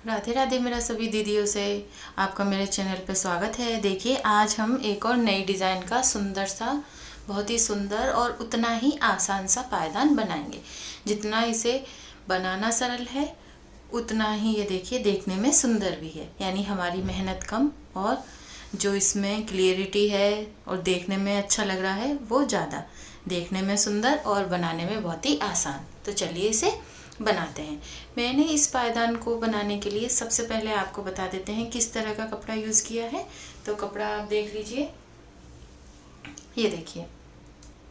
राधे राधे मेरा सभी दीदियों से आपका मेरे चैनल पे स्वागत है। देखिए आज हम एक और नई डिज़ाइन का सुंदर सा, बहुत ही सुंदर और उतना ही आसान सा पायदान बनाएंगे। जितना इसे बनाना सरल है उतना ही ये देखिए देखने में सुंदर भी है। यानी हमारी मेहनत कम और जो इसमें क्लियरिटी है और देखने में अच्छा लग रहा है वो ज़्यादा, देखने में सुंदर और बनाने में बहुत ही आसान। तो चलिए इसे बनाते हैं। मैंने इस पायदान को बनाने के लिए सबसे पहले आपको बता देते हैं किस तरह का कपड़ा यूज़ किया है। तो कपड़ा आप देख लीजिए, ये देखिए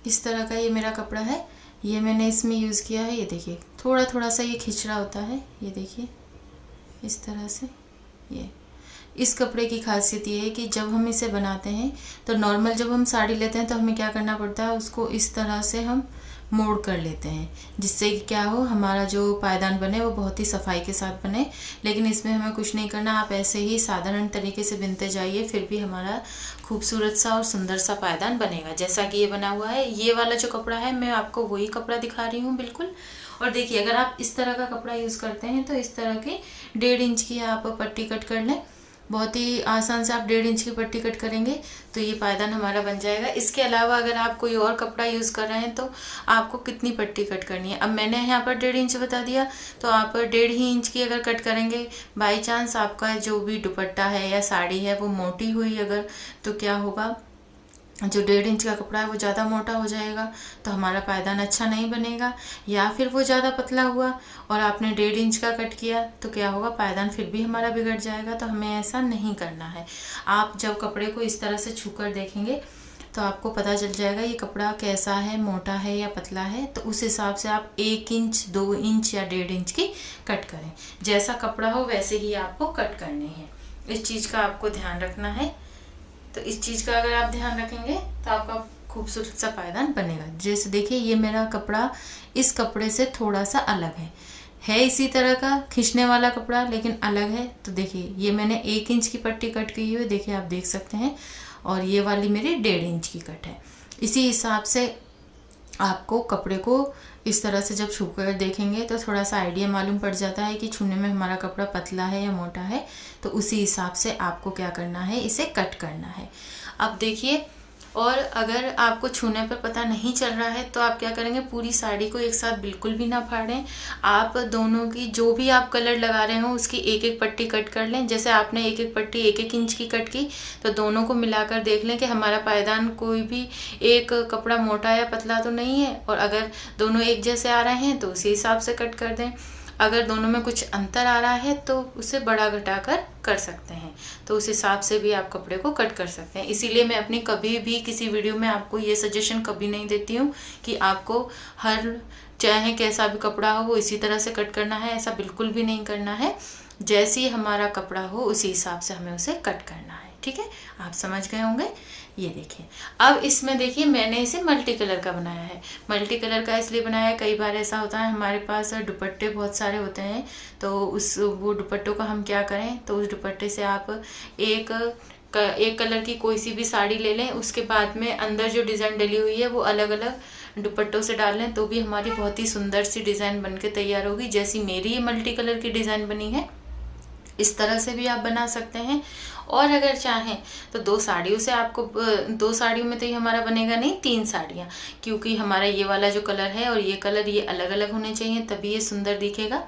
इस तरह का ये मेरा कपड़ा है। ये मैंने इसमें यूज़ किया है। ये देखिए थोड़ा थोड़ा सा ये खिंचड़ा होता है, ये देखिए इस तरह से। ये इस कपड़े की खासियत ये है कि जब हम इसे बनाते हैं तो नॉर्मल जब हम साड़ी लेते हैं तो हमें क्या करना पड़ता है, उसको इस तरह से हम मोड़ कर लेते हैं, जिससे कि क्या हो हमारा जो पायदान बने वो बहुत ही सफाई के साथ बने। लेकिन इसमें हमें कुछ नहीं करना, आप ऐसे ही साधारण तरीके से बिनते जाइए, फिर भी हमारा खूबसूरत सा और सुंदर सा पायदान बनेगा जैसा कि ये बना हुआ है। ये वाला जो कपड़ा है मैं आपको वही कपड़ा दिखा रही हूँ बिल्कुल। और देखिए अगर आप इस तरह का कपड़ा यूज़ करते हैं तो इस तरह की 1.5 इंच की आप पट्टी कट कर लें। बहुत ही आसान से आप 1.5 इंच की पट्टी कट करेंगे तो ये पायदान हमारा बन जाएगा। इसके अलावा अगर आप कोई और कपड़ा यूज़ कर रहे हैं तो आपको कितनी पट्टी कट करनी है। अब मैंने यहाँ पर 1.5 इंच बता दिया, तो आप 1.5 ही इंच की अगर कट करेंगे, बाई चांस आपका जो भी दुपट्टा है या साड़ी है वो मोटी हुई अगर, तो क्या होगा, जो 1.5 इंच का कपड़ा है वो ज़्यादा मोटा हो जाएगा तो हमारा पायदान अच्छा नहीं बनेगा। या फिर वो ज़्यादा पतला हुआ और आपने 1.5 इंच का कट किया तो क्या होगा, पायदान फिर भी हमारा बिगड़ जाएगा। तो हमें ऐसा नहीं करना है। आप जब कपड़े को इस तरह से छूकर देखेंगे तो आपको पता चल जाएगा ये कपड़ा कैसा है, मोटा है या पतला है। तो उस हिसाब से आप 1 इंच 2 इंच या 1.5 इंच की कट करें। जैसा कपड़ा हो वैसे ही आपको कट करने हैं। इस चीज़ का आपको ध्यान रखना है। तो इस चीज़ का अगर आप ध्यान रखेंगे तो आपका खूबसूरत सा पायदान बनेगा। जैसे देखिए ये मेरा कपड़ा इस कपड़े से थोड़ा सा अलग है इसी तरह का खींचने वाला कपड़ा लेकिन अलग है। तो देखिए ये मैंने 1 इंच की पट्टी कट की हुई है, देखिए आप देख सकते हैं। और ये वाली मेरी 1.5 इंच की कट है। इसी हिसाब से आपको कपड़े को इस तरह से जब छूकर देखेंगे तो थोड़ा सा आइडिया मालूम पड़ जाता है कि छूने में हमारा कपड़ा पतला है या मोटा है। तो उसी हिसाब से आपको क्या करना है, इसे कट करना है। अब देखिए, और अगर आपको छूने पर पता नहीं चल रहा है तो आप क्या करेंगे, पूरी साड़ी को एक साथ बिल्कुल भी ना फाड़ें। आप दोनों की जो भी आप कलर लगा रहे हो उसकी एक एक पट्टी कट कर लें। जैसे आपने एक एक पट्टी 1 इंच की कट की तो दोनों को मिलाकर देख लें कि हमारा पायदान कोई भी एक कपड़ा मोटा या पतला तो नहीं है। और अगर दोनों एक जैसे आ रहे हैं तो उसी हिसाब से कट कर दें। अगर दोनों में कुछ अंतर आ रहा है तो उसे बड़ा घटाकर कर सकते हैं। तो उस हिसाब से भी आप कपड़े को कट कर सकते हैं। इसीलिए मैं अपनी कभी भी किसी वीडियो में आपको ये सजेशन कभी नहीं देती हूँ कि आपको हर चाहे कैसा भी कपड़ा हो वो इसी तरह से कट करना है। ऐसा बिल्कुल भी नहीं करना है। जैसे ही हमारा कपड़ा हो उसी हिसाब से हमें उसे कट करना है। ठीक है, आप समझ गए होंगे। ये देखिए अब इसमें देखिए मैंने इसे मल्टी कलर का बनाया है। मल्टी कलर का इसलिए बनाया है, कई बार ऐसा होता है हमारे पास दुपट्टे बहुत सारे होते हैं तो वो दुपट्टों का हम क्या करें, तो उस दुपट्टे से आप एक कलर की कोई सी भी साड़ी ले लें, उसके बाद में अंदर जो डिज़ाइन डली हुई है वो अलग अलग दुपट्टों से डाल लें तो भी हमारी बहुत ही सुंदर सी डिज़ाइन बन के तैयार होगी। जैसी मेरी ये मल्टी कलर की डिज़ाइन बनी है इस तरह से भी आप बना सकते हैं। और अगर चाहें तो 2 साड़ियों से आपको 2 साड़ियों में तो ये हमारा बनेगा नहीं, 3 साड़ियाँ, क्योंकि हमारा ये वाला जो कलर है और ये कलर ये अलग अलग होने चाहिए तभी ये सुंदर दिखेगा।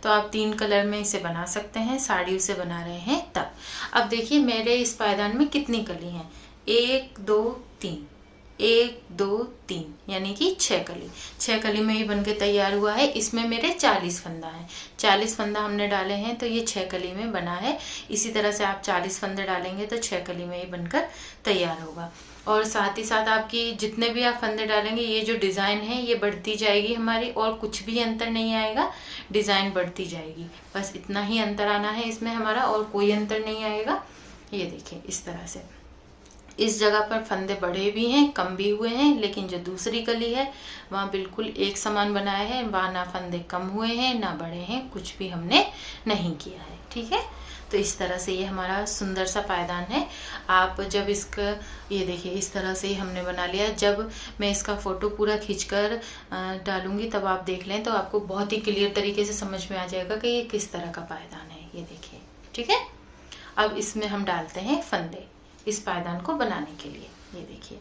तो आप 3 कलर में इसे बना सकते हैं, साड़ियों से बना रहे हैं तब। अब देखिए मेरे इस पायदान में कितनी कली हैं, 1 2 3, 1 2 3 यानी कि 6 कली। 6 कली में ही बनके तैयार हुआ है। इसमें मेरे 40 फंदा है, 40 फंदा हमने डाले हैं तो ये 6 कली में बना है। इसी तरह से आप 40 फंदे डालेंगे तो 6 कली में ही बनकर तैयार होगा। और साथ ही साथ आपकी जितने भी आप फंदे डालेंगे ये जो डिज़ाइन है ये बढ़ती जाएगी हमारी, और कुछ भी अंतर नहीं आएगा, डिज़ाइन बढ़ती जाएगी। बस इतना ही अंतर आना है इसमें हमारा, और कोई अंतर नहीं आएगा। ये देखिए इस तरह से इस जगह पर फंदे बढ़े भी हैं कम भी हुए हैं, लेकिन जो दूसरी कली है वहाँ बिल्कुल एक समान बनाया है। वहाँ ना फंदे कम हुए हैं ना बढ़े हैं, कुछ भी हमने नहीं किया है। ठीक है, तो इस तरह से ये हमारा सुंदर सा पायदान है। आप जब इसका ये देखिए इस तरह से ही हमने बना लिया। जब मैं इसका फ़ोटो पूरा खींचकर डालूंगी तब आप देख लें तो आपको बहुत ही क्लियर तरीके से समझ में आ जाएगा कि ये किस तरह का पायदान है। ये देखिए, ठीक है। अब इसमें हम डालते हैं फंदे इस पायदान को बनाने के लिए। ये देखिए,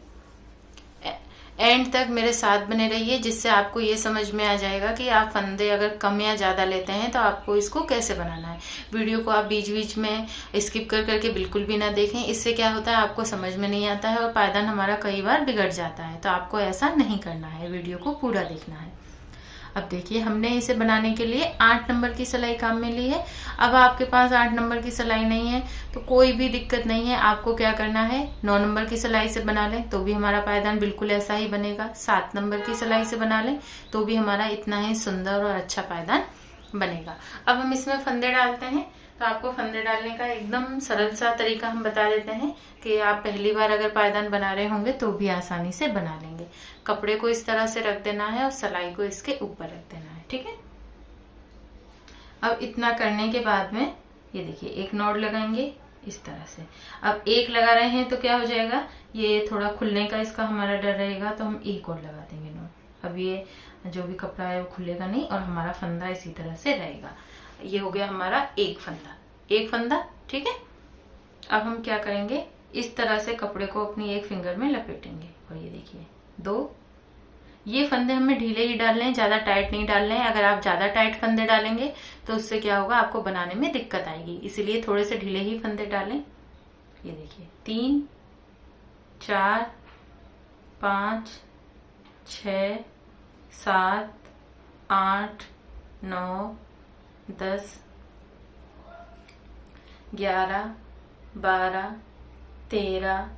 एंड तक मेरे साथ बने रहिए, जिससे आपको ये समझ में आ जाएगा कि आप फंदे अगर कम या ज़्यादा लेते हैं तो आपको इसको कैसे बनाना है। वीडियो को आप बीच बीच में स्किप कर करके बिल्कुल भी ना देखें, इससे क्या होता है आपको समझ में नहीं आता है और पायदान हमारा कई बार बिगड़ जाता है। तो आपको ऐसा नहीं करना है, वीडियो को पूरा देखना है। अब देखिए, हमने इसे बनाने के लिए 8 नंबर की सिलाई काम में ली है। अब आपके पास 8 नंबर की सिलाई नहीं है तो कोई भी दिक्कत नहीं है, आपको क्या करना है 9 नंबर की सिलाई से बना लें तो भी हमारा पायदान बिल्कुल ऐसा ही बनेगा। 7 नंबर की सिलाई से बना लें तो भी हमारा इतना ही सुंदर और अच्छा पायदान बनेगा। अब हम इसमें फंदे डालते हैं। तो आपको फंदे डालने का एकदम सरल सा तरीका हम बता देते हैं कि आप पहली बार अगर पायदान बना रहे होंगे तो भी आसानी से बना लेंगे। कपड़े को इस तरह से रख देना है और सिलाई को इसके ऊपर रख देना है, ठीक है। अब इतना करने के बाद में ये देखिए, एक नॉट लगाएंगे इस तरह से। अब एक लगा रहे हैं तो क्या हो जाएगा, ये थोड़ा खुलने का इसका हमारा डर रहेगा तो हम एक और लगा देंगे नॉट। अब ये जो भी कपड़ा है वो खुलेगा नहीं और हमारा फंदा इसी तरह से रहेगा। ये हो गया हमारा एक फंदा, ठीक है। अब हम क्या करेंगे, इस तरह से कपड़े को अपनी एक फिंगर में लपेटेंगे और ये देखिए 2। ये फंदे हमें ढीले ही डालने हैं, ज्यादा टाइट नहीं डालने हैं। अगर आप ज्यादा टाइट फंदे डालेंगे तो उससे क्या होगा, आपको बनाने में दिक्कत आएगी, इसीलिए थोड़े से ढीले ही फंदे डालें। ये देखिए 3 4 5 6 7 8 9 10 11 12 13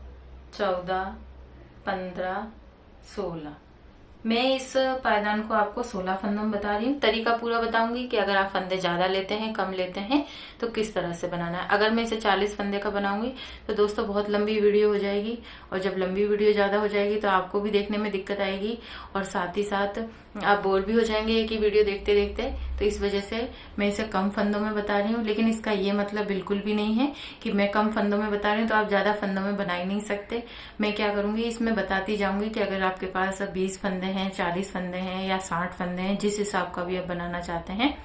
14 15 16। मैं इस पायदान को आपको 16 फंदों में बता रही हूँ। तरीका पूरा बताऊंगी कि अगर आप फंदे ज्यादा लेते हैं कम लेते हैं तो किस तरह से बनाना है। अगर मैं इसे 40 फंदे का बनाऊंगी तो दोस्तों बहुत लंबी वीडियो हो जाएगी और जब लंबी वीडियो ज्यादा हो जाएगी तो आपको भी देखने में दिक्कत आएगी और साथ ही साथ आप बोर भी हो जाएंगे एक ही वीडियो देखते देखते। तो इस वजह से मैं इसे कम फंदों में बता रही हूँ, लेकिन इसका ये मतलब बिल्कुल भी नहीं है कि मैं कम फंदों में बता रही हूँ तो आप ज्यादा फंदों में बना ही नहीं सकते। मैं क्या करूंगी, इसमें बताती जाऊंगी कि अगर आपके पास 20 फंदे हैं, 40 फंदे हैं या 60 फंदे हैं, जिस हिसाब का भी आप बनाना चाहते हैं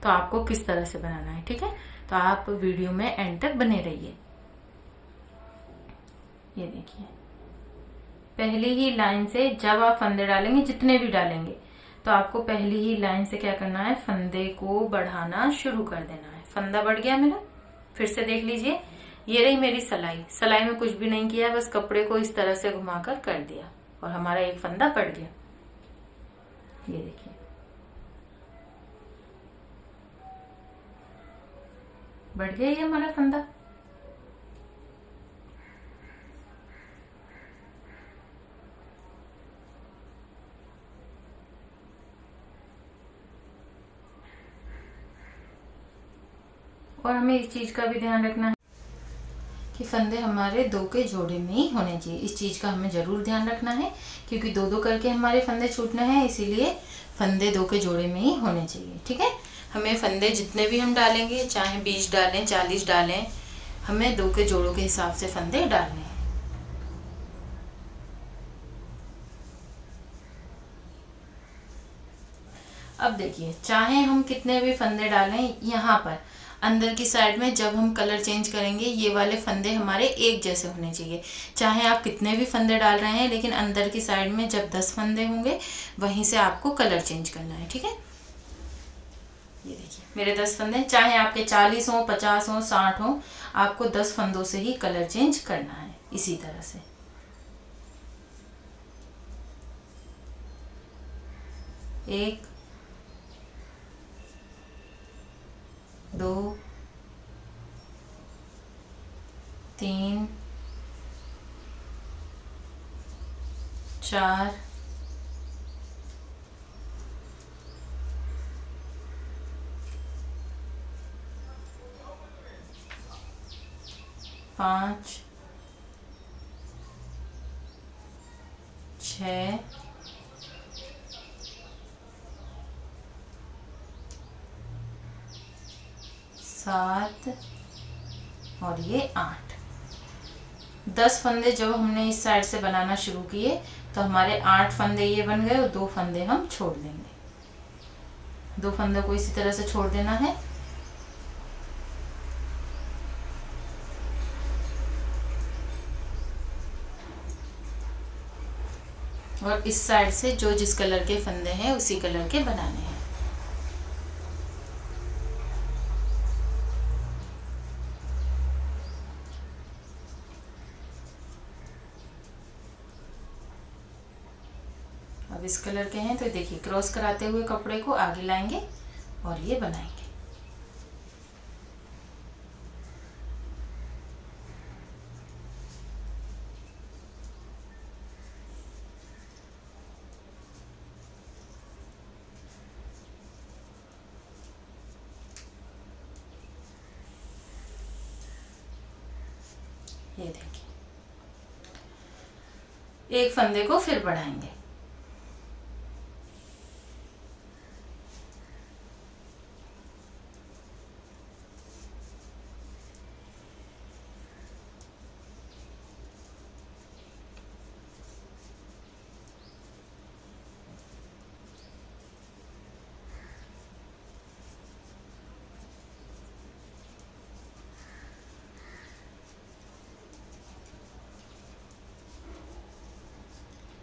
तो आपको किस तरह से बनाना है, ठीक है। तो आप वीडियो में एंड तक बने रहिए। ये देखिए, पहली ही लाइन से जब आप फंदे डालेंगे, जितने भी डालेंगे, तो आपको पहली ही लाइन से क्या करना है, फंदे को बढ़ाना शुरू कर देना है। फंदा बढ़ गया मेरा, फिर से देख लीजिए, ये रही मेरी सिलाई में कुछ भी नहीं किया, बस कपड़े को इस तरह से घुमाकर कर दिया और हमारा एक फंदा बढ़ गया। ये देखिए, बढ़ गया ये हमारा फंदा। और हमें इस चीज का भी ध्यान रखना है कि फंदे हमारे 2 के जोड़े में ही होने चाहिए। इस चीज का हमें जरूर ध्यान रखना है क्योंकि 2-2 करके हमारे फंदे छूटने हैं, इसीलिए फंदे 2 के जोड़े में ही होने चाहिए, ठीक है। हमें फंदे जितने भी हम डालेंगे, चाहे 20 डालें 40 डालें, हमें 2 के जोड़ों के हिसाब से फंदे डालने हैं। अब देखिए, चाहे हम कितने भी फंदे डालें, यहाँ पर अंदर की साइड में जब हम कलर चेंज करेंगे ये वाले फंदे हमारे एक जैसे होने चाहिए। चाहे आप कितने भी फंदे डाल रहे हैं, लेकिन अंदर की साइड में जब 10 फंदे होंगे वहीं से आपको कलर चेंज करना है, ठीक है। ये देखिए, मेरे 10 फंदे, चाहे आपके 40 हो, 50 हो, 60 हो, आपको 10 फंदों से ही कलर चेंज करना है। इसी तरह से 1 2 3 4 5 6 7 और ये 8। 10 फंदे जब हमने इस साइड से बनाना शुरू किए तो हमारे 8 फंदे ये बन गए और 2 फंदे हम छोड़ देंगे। 2 फंदों को इसी तरह से छोड़ देना है। और इस साइड से जो जिस कलर के फंदे हैं उसी कलर के बनाने हैं। अब इस कलर के हैं तो देखिए क्रॉस कराते हुए कपड़े को आगे लाएंगे और ये बनाएंगे। ये देखिए एक फंदे को फिर बढ़ाएंगे।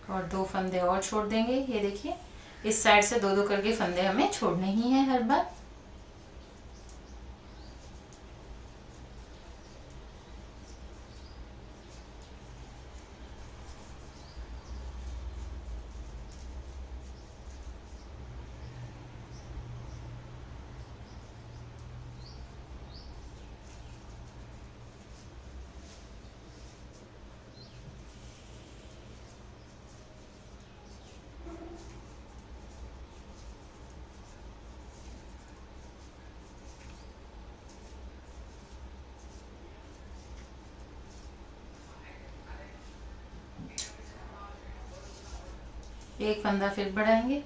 और 2 फंदे और छोड़ देंगे। ये देखिए इस साइड से 2-2 करके फंदे हमें छोड़ने ही हैं हर बार। एक फंदा फिर बढ़ाएंगे।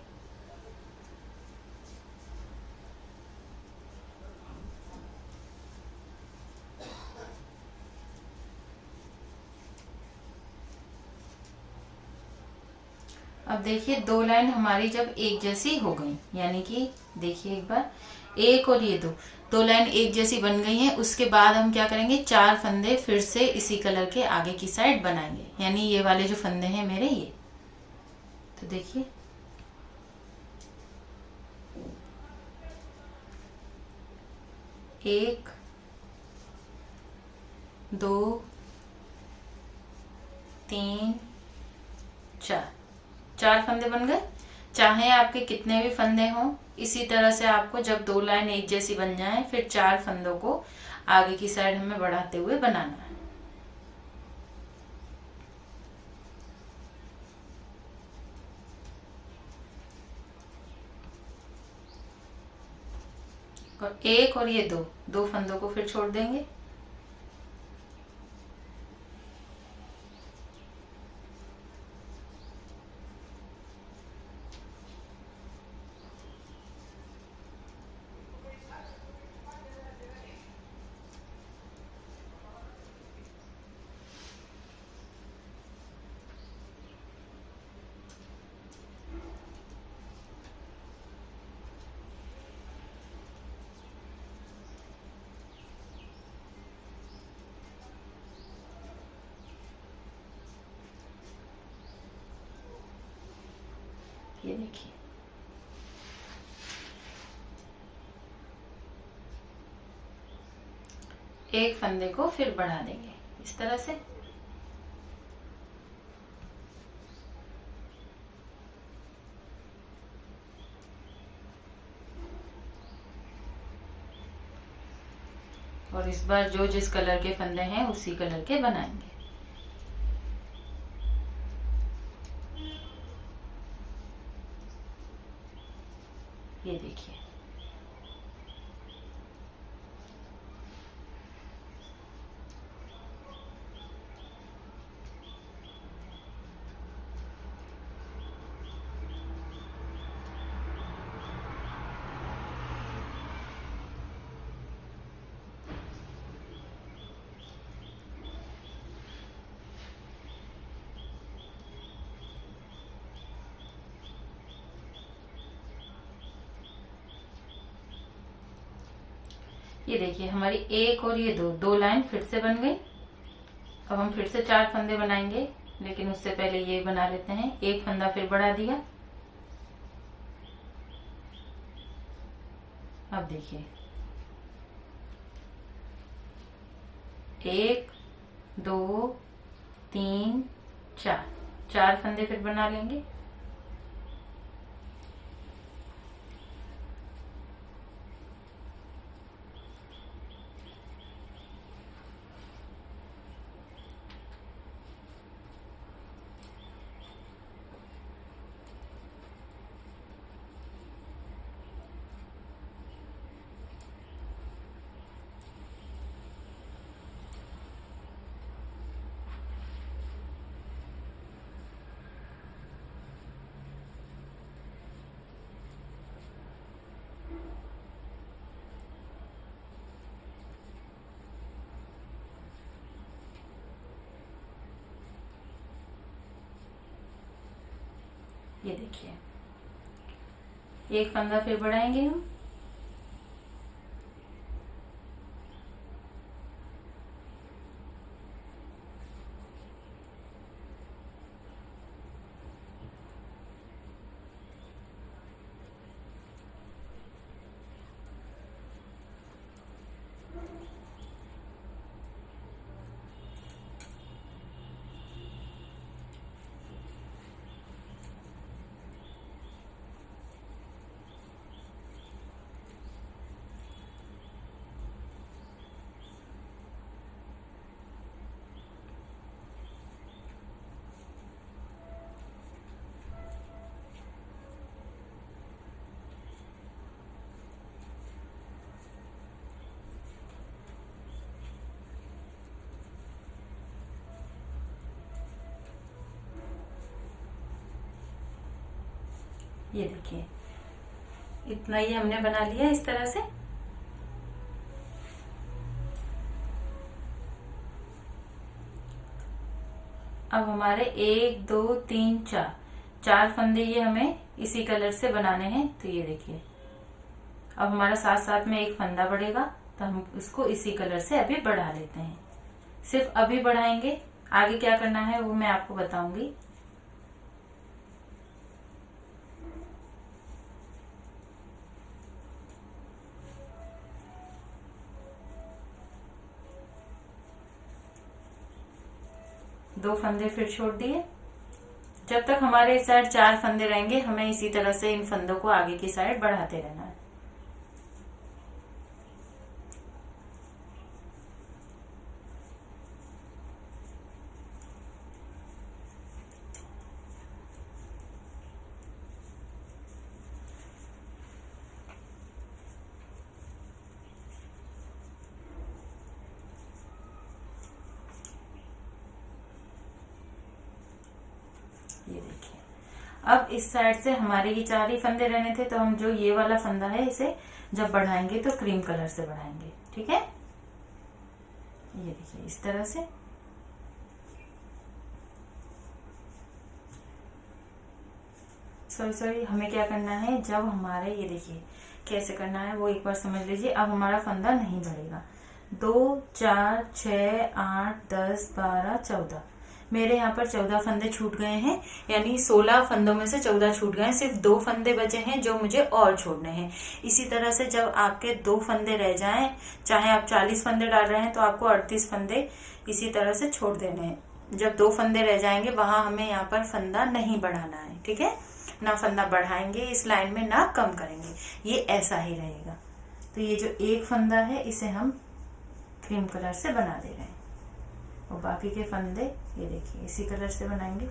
अब देखिए 2 लाइन हमारी जब एक जैसी हो गई, यानी कि देखिए एक बार एक और ये 2 लाइन एक जैसी बन गई हैं। उसके बाद हम क्या करेंगे, 4 फंदे फिर से इसी कलर के आगे की साइड बनाएंगे, यानी ये वाले जो फंदे हैं मेरे ये। तो देखिए 1 2 3 4 फंदे बन गए। चाहे आपके कितने भी फंदे हों, इसी तरह से आपको जब 2 लाइन एक जैसी बन जाएं फिर 4 फंदों को आगे की साइड हमें बढ़ाते हुए बनाना है। और 1 और ये 2 फंदों को फिर छोड़ देंगे। ये देखिए एक फंदे को फिर बढ़ा देंगे इस तरह से। और इस बार जो जिस कलर के फंदे हैं उसी कलर के बनाएंगे। ये देखिए ये देखिए हमारी 1 और ये 2 लाइन फिर से बन गई। अब हम फिर से 4 फंदे बनाएंगे। लेकिन उससे पहले ये बना लेते हैं। एक फंदा फिर बढ़ा दिया। अब देखिए 1 2 3 4, 4 फंदे फिर बना लेंगे। ये देखिए एक फंदा फिर बढ़ाएंगे हम। ये देखिए इतना ही हमने बना लिया इस तरह से। अब हमारे 1 2 3 4, 4 फंदे ये हमें इसी कलर से बनाने हैं। तो ये देखिए अब हमारा साथ साथ में एक फंदा बढ़ेगा, तो हम इसको इसी कलर से अभी बढ़ा लेते हैं। सिर्फ अभी बढ़ाएंगे, आगे क्या करना है वो मैं आपको बताऊंगी। दो फंदे फिर छोड़ दिए। जब तक हमारे इस साइड 4 फंदे रहेंगे हमें इसी तरह से इन फंदों को आगे की साइड बढ़ाते रहना है। ये देखिए अब इस साइड से हमारे ये 4 ही फंदे रहने थे, तो हम जो ये वाला फंदा है इसे जब बढ़ाएंगे तो क्रीम कलर से बढ़ाएंगे। ठीक है, ये देखिए इस तरह से। सॉरी हमें क्या करना है, जब हमारे ये देखिए कैसे करना है वो एक बार समझ लीजिए। अब हमारा फंदा नहीं बढ़ेगा। 2 4 6 8 10 12 14, मेरे यहाँ पर 14 फंदे छूट गए हैं, यानी 16 फंदों में से 14 छूट गए हैं। सिर्फ 2 फंदे बचे हैं जो मुझे और छोड़ने हैं। इसी तरह से जब आपके 2 फंदे रह जाएं, चाहे आप 40 फंदे डाल रहे हैं तो आपको 38 फंदे इसी तरह से छोड़ देने हैं। जब 2 फंदे रह जाएंगे वहां हमें यहाँ पर फंदा नहीं बढ़ाना है। ठीक है, ना फंदा बढ़ाएंगे इस लाइन में ना कम करेंगे, ये ऐसा ही रहेगा। तो ये जो एक फंदा है इसे हम क्रीम कलर से बना दे रहे हैं, और बाकी के फंदे ये देखिए इसी कलर से बनाएंगे।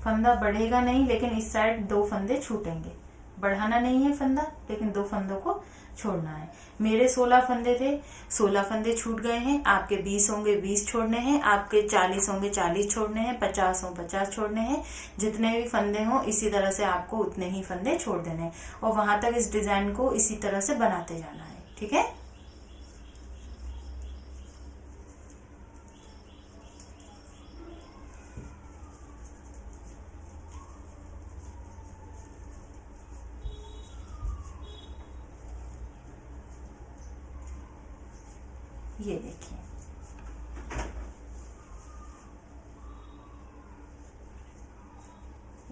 फंदा बढ़ेगा नहीं, लेकिन इस साइड 2 फंदे छूटेंगे। बढ़ाना नहीं है फंदा, लेकिन 2 फंदों को छोड़ना है। मेरे 16 फंदे थे, 16 फंदे छूट गए हैं। आपके 20 होंगे 20 छोड़ने हैं, आपके 40 होंगे 40 छोड़ने हैं, 50 हो 50 छोड़ने हैं। जितने भी फंदे हों इसी तरह से आपको उतने ही फंदे छोड़ देने हैं, और वहां तक इस डिजाइन को इसी तरह से बनाते जाना है। ठीक है, ये देखिए,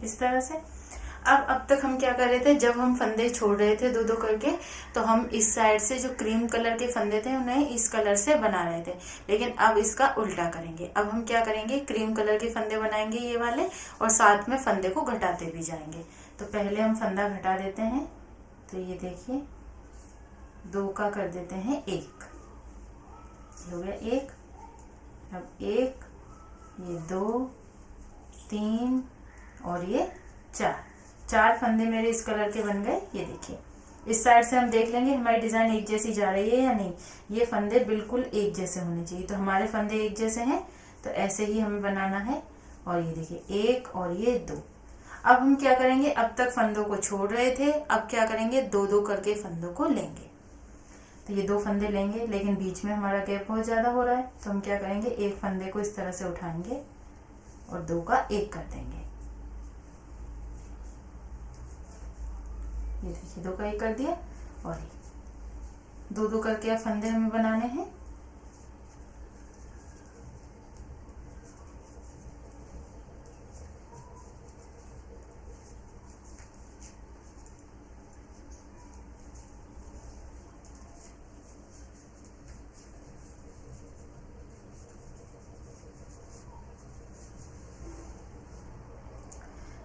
इस तरह से। अब तक हम क्या कर रहे थे, जब हम फंदे छोड़ रहे थे दो दो करके, तो हम इस साइड से जो क्रीम कलर के फंदे थे उन्हें इस कलर से बना रहे थे, लेकिन अब इसका उल्टा करेंगे। अब हम क्या करेंगे, क्रीम कलर के फंदे बनाएंगे ये वाले, और साथ में फंदे को घटाते भी जाएंगे। तो पहले हम फंदा घटा देते हैं, तो ये देखिए 2 का कर देते हैं 1, हो गया 1। अब 1, ये 2, 3 और ये 4 फंदे मेरे इस कलर के बन गए। ये देखिए, इस साइड से हम देख लेंगे हमारी डिजाइन एक जैसी जा रही है या नहीं। ये फंदे बिल्कुल एक जैसे होने चाहिए, तो हमारे फंदे एक जैसे हैं, तो ऐसे ही हमें बनाना है। और ये देखिए 1 और ये 2। अब हम क्या करेंगे, अब तक फंदों को छोड़ रहे थे, अब क्या करेंगे, 2-2 करके फंदों को लेंगे। तो ये 2 फंदे लेंगे, लेकिन बीच में हमारा गैप बहुत ज्यादा हो रहा है, तो हम क्या करेंगे, एक फंदे को इस तरह से उठाएंगे और 2 का 1 कर देंगे। ये देखिए 2 का 1 कर दिया, और 2-2 करके अब फंदे हमें बनाने हैं।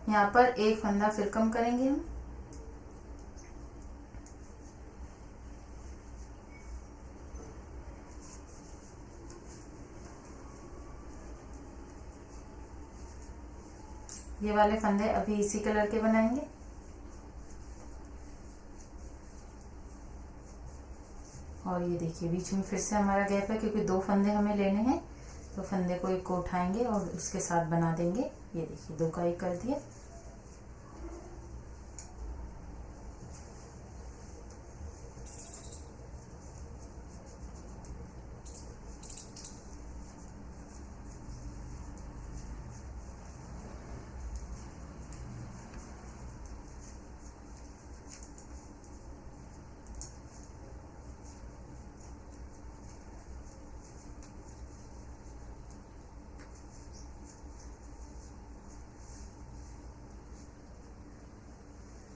यहाँ पर एक फंदा फिर कम करेंगे हम, ये वाले फंदे अभी इसी कलर के बनाएंगे। और ये देखिए बीच में फिर से हमारा गैप है, क्योंकि 2 फंदे हमें लेने हैं, तो फंदे को एक को उठाएंगे और उसके साथ बना देंगे। ये देखिए 2 का 1 कर दिया।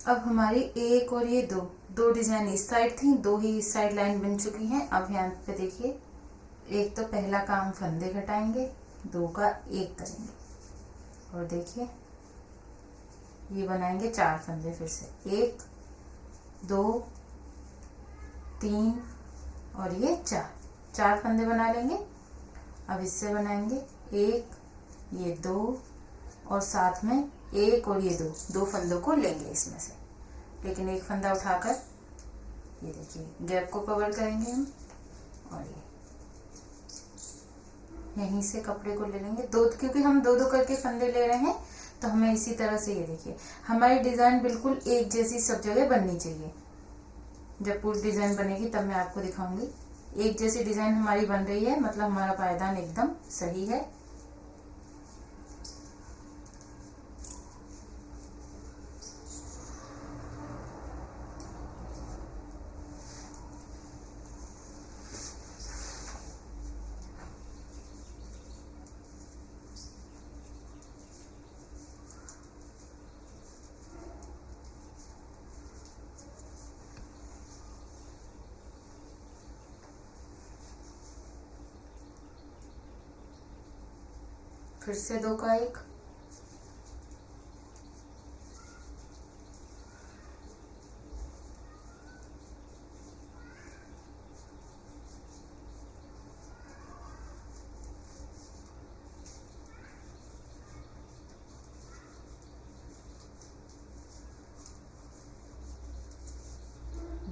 अब हमारी एक और ये 2 डिजाइन इस साइड थी, 2 ही इस साइड लाइन बन चुकी हैं। अब यहाँ पे देखिए, एक तो पहला काम फंदे घटाएंगे, 2 का 1 करेंगे, और देखिए ये बनाएंगे 4 फंदे फिर से, 1 2 3 और ये 4 फंदे बना लेंगे। अब इससे बनाएंगे 1, ये 2, और साथ में 1 और ये 2 फंदों को लेंगे इसमें से, लेकिन एक फंदा उठाकर ये देखिए गैप को कवर करेंगे हम, और ये यहीं से कपड़े को ले लेंगे 2, क्योंकि हम 2-2 करके फंदे ले रहे हैं, तो हमें इसी तरह से, ये देखिए हमारी डिजाइन बिल्कुल एक जैसी सब जगह बननी चाहिए। जब पूरी डिजाइन बनेगी तब मैं आपको दिखाऊंगी। एक जैसी डिजाइन हमारी बन रही है, मतलब हमारा पायदान एकदम सही है। फिर से 2 का 1,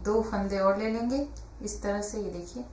दो फंदे और ले लेंगे इस तरह से। ये देखिए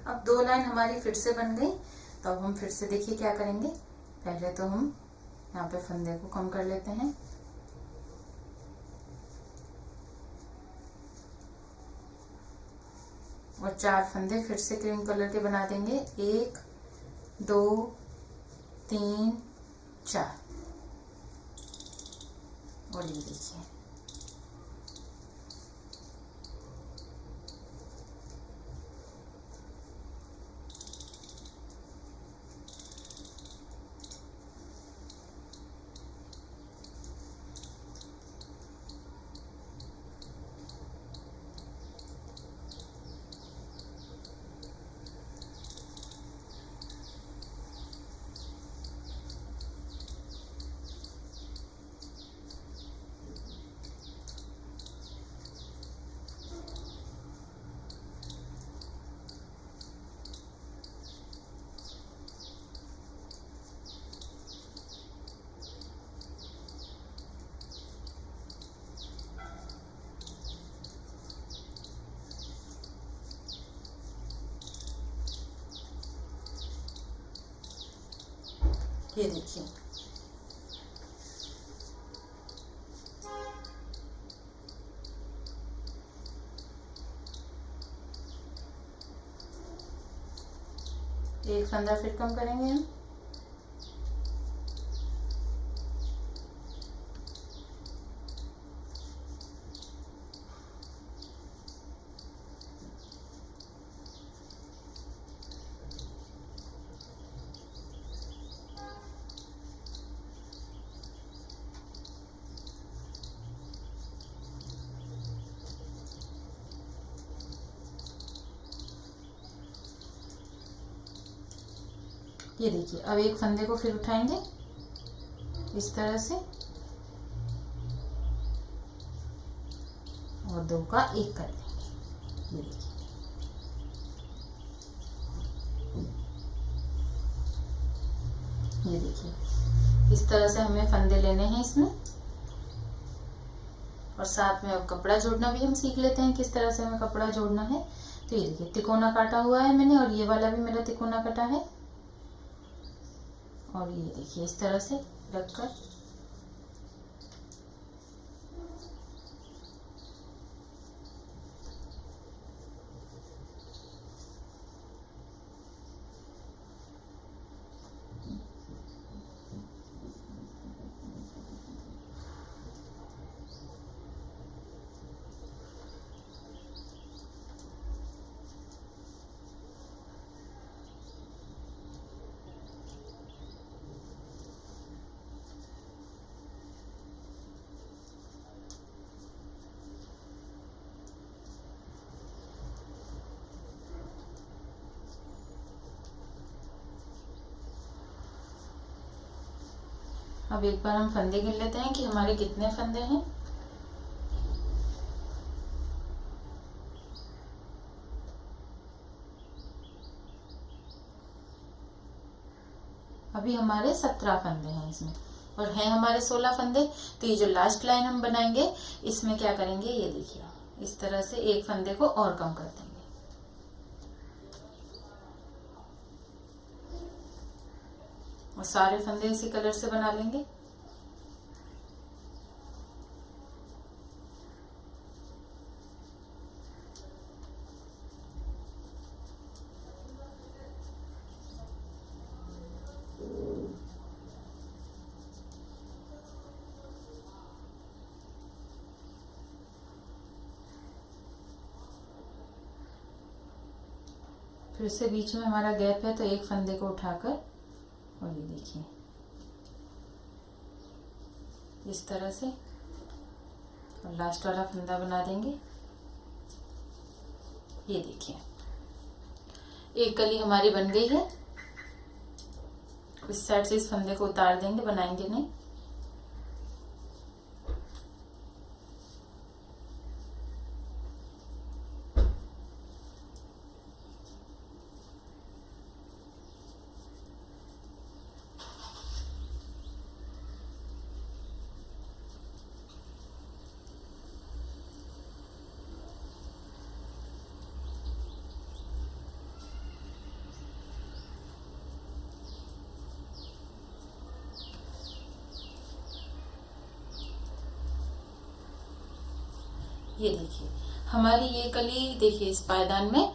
अब 2 लाइन हमारी फिर से बन गई। तो अब हम फिर से देखिए क्या करेंगे। पहले तो हम यहाँ पे फंदे को कम कर लेते हैं और 4 फंदे फिर से क्रीम कलर के बना देंगे। 1 2 3 4। और ये देखिए ये देखिए एक फंदा फिर कम करेंगे हम। ये देखिए अब एक फंदे को फिर उठाएंगे इस तरह से और 2 का 1 कर देंगे। ये देखिए ये देखिए इस तरह से हमें फंदे लेने हैं इसमें। और साथ में अब कपड़ा जोड़ना भी हम सीख लेते हैं किस तरह से हमें कपड़ा जोड़ना है। तो ये देखिए तिकोना काटा हुआ है मैंने और ये वाला भी मेरा तिकोना कटा है। और ये देखिए इस तरह से रखकर अब एक बार हम फंदे गिन लेते हैं कि हमारे कितने फंदे हैं। अभी हमारे 17 फंदे हैं इसमें और हैं हमारे 16 फंदे। तो ये जो लास्ट लाइन हम बनाएंगे इसमें क्या करेंगे, ये देखिए इस तरह से एक फंदे को और कम कर देंगे और सारे फंदे इसी कलर से बना लेंगे। फिर से बीच में हमारा गैप है तो एक फंदे को उठाकर और ये देखिए इस तरह से और लास्ट वाला फंदा बना देंगे। ये देखिए एक कली हमारी बन गई है। इस साइड से इस फंदे को उतार देंगे, बनाएंगे नहीं। ये देखिए हमारी ये कली, देखिए इस पायदान में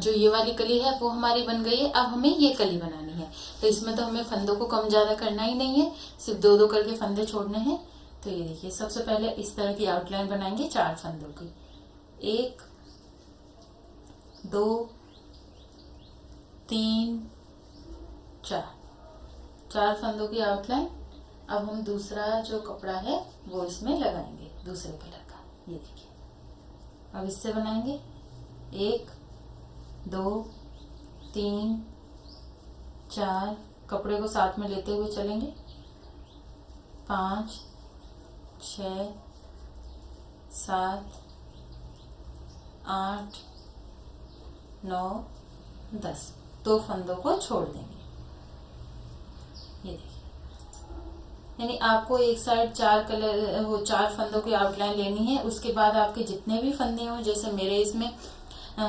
जो ये वाली कली है वो हमारी बन गई है। अब हमें ये कली बनानी है, तो इसमें तो हमें फंदों को कम ज़्यादा करना ही नहीं है, सिर्फ 2-2 करके फंदे छोड़ने हैं। तो ये देखिए सबसे पहले इस तरह की आउटलाइन बनाएंगे 4 फंदों की। 1 2 3 4 फंदों की आउटलाइन। अब हम दूसरा जो कपड़ा है वो इसमें लगाएंगे दूसरे कलर का। ये देखिए अब इससे बनाएंगे 1 2 3 4, कपड़े को साथ में लेते हुए चलेंगे, 5 6 7 8 9 10, 2 फंदों को छोड़ देंगे। ये देखिए यानी आपको एक साइड 4 फंदों की आउटलाइन लेनी है। उसके बाद आपके जितने भी फंदे हों, जैसे मेरे इसमें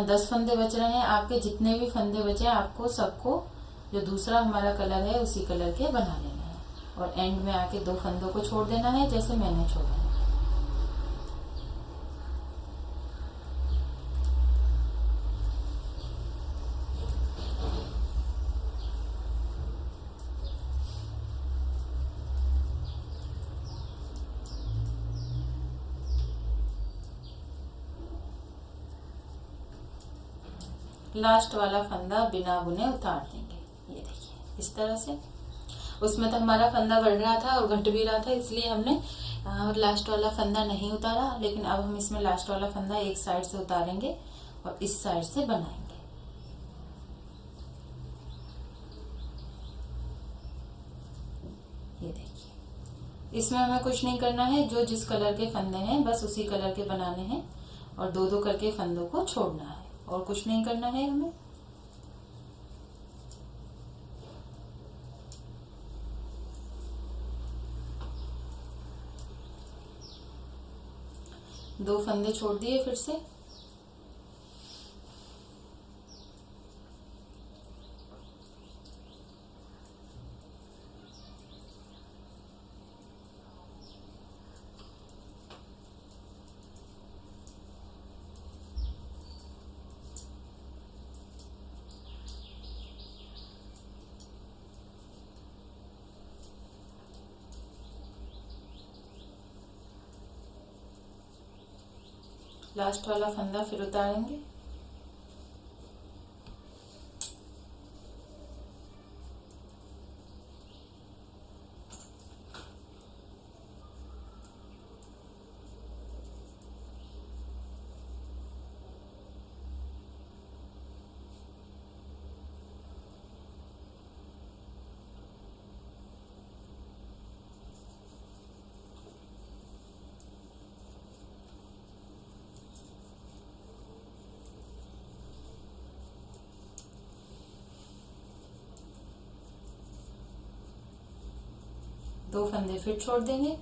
10 फंदे बच रहे हैं, आपके जितने भी फंदे बचे आपको सबको जो दूसरा हमारा कलर है उसी कलर के बना लेना है, और एंड में आके 2 फंदों को छोड़ देना है जैसे मैंने छोड़ा है। लास्ट वाला फंदा बिना बुने उतार देंगे। ये देखिए इस तरह से। उसमें तो हमारा फंदा बढ़ रहा था और घट भी रहा था, इसलिए हमने लास्ट वाला फंदा नहीं उतारा, लेकिन अब हम इसमें लास्ट वाला फंदा एक साइड से उतारेंगे और इस साइड से बनाएंगे। ये देखिए इसमें हमें कुछ नहीं करना है, जो जिस कलर के फंदे हैं बस उसी कलर के बनाने हैं, और 2-2 करके फंदों को छोड़ना है, और कुछ नहीं करना है हमें। दो फंदे छोड़ दिए फिर से। लास्ट वाला फंदा फिर उतारेंगे। दो फंदे फिर छोड़ देंगे।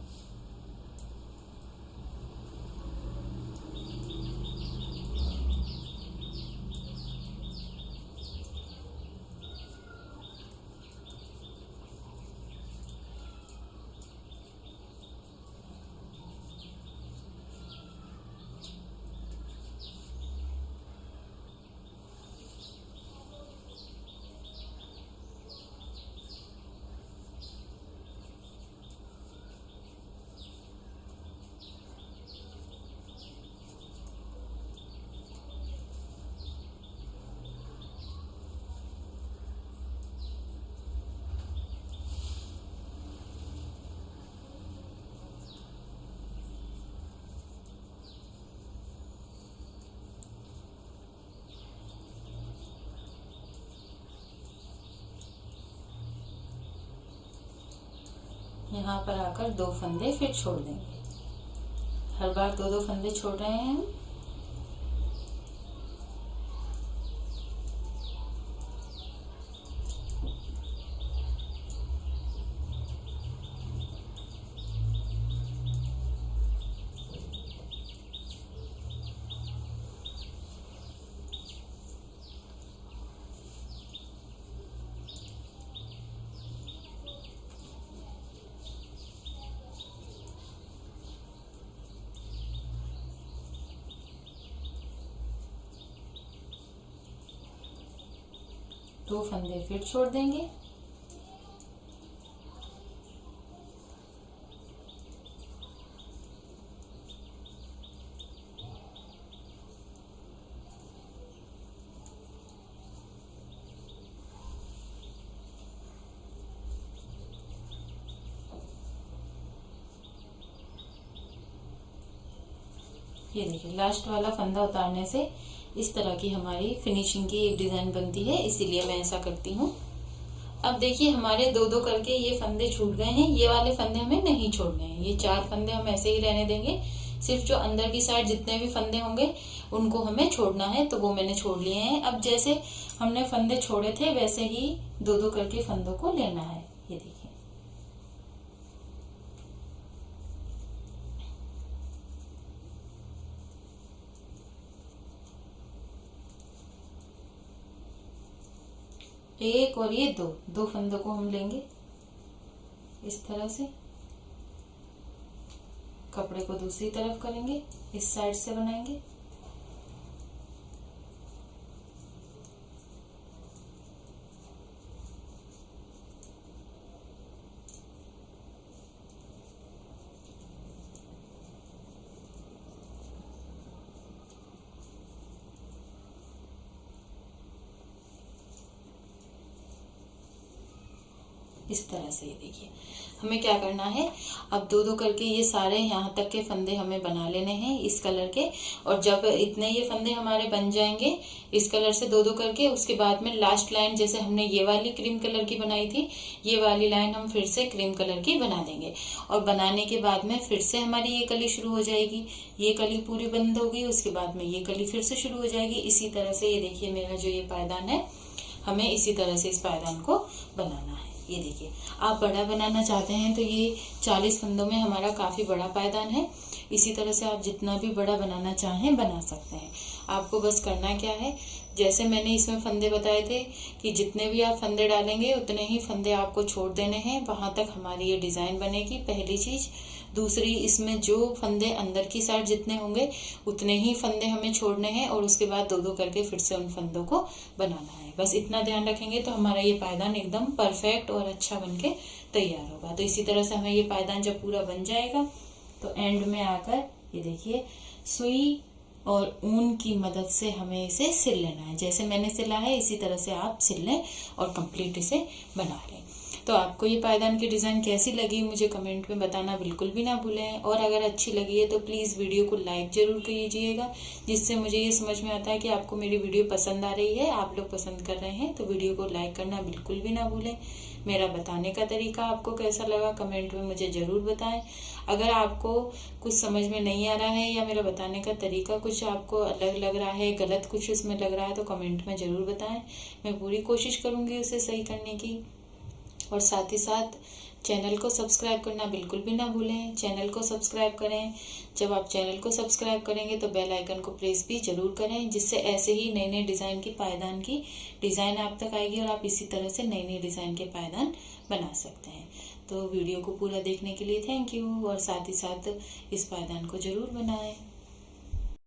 यहाँ पर आकर दो फंदे फिर छोड़ देंगे। हर बार 2-2 फंदे छोड़ रहे हैं हम। 2 फंदे फिर छोड़ देंगे। ये देखिए लास्ट वाला फंदा उतारने से इस तरह की हमारी फिनिशिंग की एक डिजाइन बनती है, इसीलिए मैं ऐसा करती हूँ। अब देखिए हमारे 2-2 करके ये फंदे छूट गए हैं। ये वाले फंदे हमें नहीं छोड़ने हैं, ये 4 फंदे हम ऐसे ही रहने देंगे। सिर्फ जो अंदर की साइड जितने भी फंदे होंगे उनको हमें छोड़ना है, तो वो मैंने छोड़ लिए हैं। अब जैसे हमने फंदे छोड़े थे वैसे ही 2-2 करके फंदों को लेना है। ये देखिए एक और ये 2 फंदों को हम लेंगे इस तरह से, कपड़े को दूसरी तरफ करेंगे, इस साइड से बनाएंगे। इस तरह से। ये देखिए हमें क्या करना है, अब 2-2 करके ये सारे यहाँ तक के फंदे हमें बना लेने हैं इस कलर के। और जब इतने ये फंदे हमारे बन जाएंगे इस कलर से 2-2 करके, उसके बाद में लास्ट लाइन जैसे हमने ये वाली क्रीम कलर की बनाई थी, ये वाली लाइन हम फिर से क्रीम कलर की बना देंगे। और बनाने के बाद में फिर से हमारी ये कली शुरू हो जाएगी, ये कली पूरी बंद होगी, उसके बाद में ये कली फिर से शुरू हो जाएगी। इसी तरह से ये देखिए मेरा जो ये पायदान है, हमें इसी तरह से इस पायदान को बनाना है। ये देखिए आप बड़ा बनाना चाहते हैं तो ये 40 फंदों में हमारा काफ़ी बड़ा पायदान है। इसी तरह से आप जितना भी बड़ा बनाना चाहें बना सकते हैं। आपको बस करना क्या है, जैसे मैंने इसमें फंदे बताए थे कि जितने भी आप फंदे डालेंगे उतने ही फंदे आपको छोड़ देने हैं, वहां तक हमारी ये डिज़ाइन बनेगी, पहली चीज़। दूसरी, इसमें जो फंदे अंदर की साइड जितने होंगे उतने ही फंदे हमें छोड़ने हैं, और उसके बाद 2-2 करके फिर से उन फंदों को बनाना है। बस इतना ध्यान रखेंगे तो हमारा ये पायदान एकदम परफेक्ट और अच्छा बनके तैयार होगा। तो इसी तरह से हमें ये पायदान जब पूरा बन जाएगा तो एंड में आकर ये देखिए सुई और ऊन की मदद से हमें इसे सिल लेना है। जैसे मैंने सिला है इसी तरह से आप सिल लें और कंप्लीट इसे बना लें। तो आपको ये पायदान की डिज़ाइन कैसी लगी मुझे कमेंट में बताना बिल्कुल भी ना भूलें। और अगर अच्छी लगी है तो प्लीज़ वीडियो को लाइक ज़रूर कीजिएगा, जिससे मुझे ये समझ में आता है कि आपको मेरी वीडियो पसंद आ रही है, आप लोग पसंद कर रहे हैं। तो वीडियो को लाइक करना बिल्कुल भी ना भूलें। मेरा बताने का तरीका आपको कैसा लगा कमेंट में मुझे ज़रूर बताएं। अगर आपको कुछ समझ में नहीं आ रहा है या मेरा बताने का तरीका कुछ आपको अलग लग रहा है, गलत कुछ उसमें लग रहा है, तो कमेंट में ज़रूर बताएं। मैं पूरी कोशिश करूँगी उसे सही करने की। और साथ ही साथ चैनल को सब्सक्राइब करना बिल्कुल भी ना भूलें। चैनल को सब्सक्राइब करें। जब आप चैनल को सब्सक्राइब करेंगे तो बेल आइकन को प्रेस भी जरूर करें, जिससे ऐसे ही नए नए डिज़ाइन की पायदान की डिज़ाइन आप तक आएगी और आप इसी तरह से नई नई डिज़ाइन के पायदान बना सकते हैं। तो वीडियो को पूरा देखने के लिए थैंक यू, और साथ ही साथ इस पायदान को ज़रूर बनाएं।